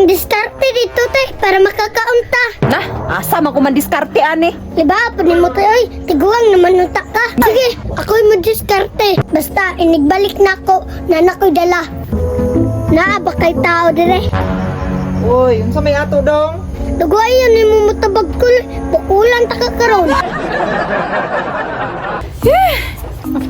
pang-diskarte dito, te, para makakaunta. Nah, asa man ko man diskarte ani. Diba, panin mo tayo, oy, tiguang naman unta ka. Sige, ako'y mo diskarte. Basta, inigbalik na ako, na nako'y dala. Naaba kay tao dire. Uy, unsa may ato dong? Dugwayan ni mo mutabag ko, bukulan ta ka karon.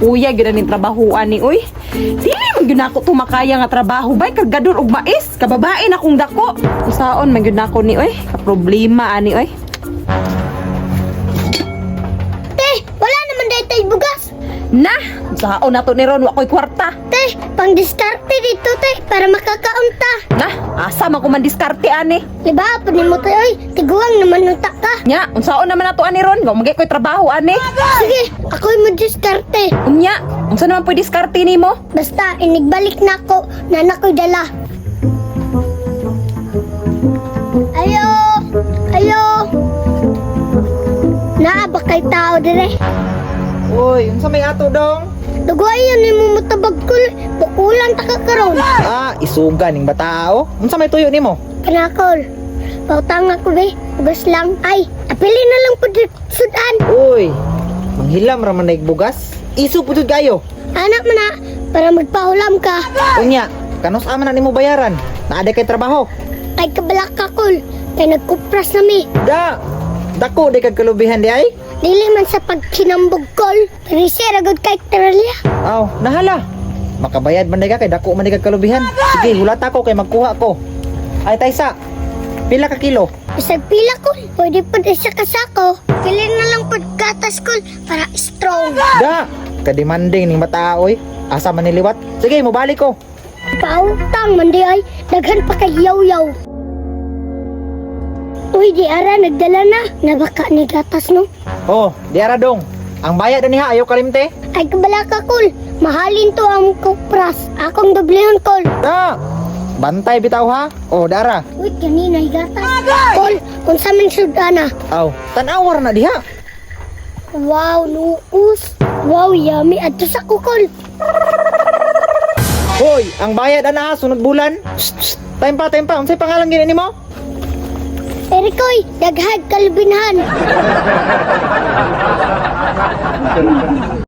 Uya gyud ning trabahoan ni oy. Dili man gyud ako tumakaya nga trabaho bay kagador og mais, kababae na kong dako. Usaon man gyud nako ni oy, ka problema ani oy. Te, wala naman dahil tayo bugas. Nah, usaon nato ni ron wa koy kwarta. Te, pang-diskarte dito, te, para makakaunta. Nah, asa man ko man diskarte ani. Diba, panin mo tayo, oy, tiguang naman unta ka. Nya, unsaon naman nato ani ron? Wa magay koy trabaho ani. Sige, ako'y mo diskarte. Unya, unsa naman pwede diskarte nimo? Basta, inigbalik na ako, na nako'y dala. Ayo! Ayo! Naaba kay tao dire. Uy, unsa may ato dong? Dugwayan ni mo mutabag ko, bukulan ta ka karon. Ah, isuga ning batao. Unsa may tuyo nimo? Kanakol. Pautang ako be, bugas lang. Ay, apili na lang po sudan. Uy, manghilam ra man na bugas. Isu pud gayo. Anak mo na, para magpahulam ka. Unya, kanos ama na nimo bayaran? Naada kay trabaho. Ay kabalak kakol, kay nagkupras na mi. Da, dako di kag kalubihan di ay. Dili man sa pagkinambog kol, pero siya ragod kay Australia. Aw, nahala. Makabayad man di ka kay dako man di kag kalubihan. Sige, hulat ako kay magkuha ko. Ay taysa. Pila ka kilo? Bisag pila kol, pwede po isa kasako. Pili na lang po gatas kol, para strong. Da, kademanding ning batao oy. Asa man niliwat? Sige, mobalik ko. Pautang man di ay, daghan pa kay yaw-yaw. Uy, di ara, nagdala na. Nabaka ni gatas no. Oh, diara dong. Ang bayad niya ayaw kalimte. Ay kabala ka kol, mahalin to ang kupras. Akong doblehan kol. Da. Bantay bitaw ha. Oh, dara. Uy, kanina gatas. Kol, kung sa min sudana. Aw, tan-awar na diha. Wow, nuus. Wow, yummy. Adto sa kukol. Hoy, ang bayad ana ha, sunod bulan. Shh, shh. Time pa. Unsay pangalan gini nimo? Erikoy, daghag kalbinhan.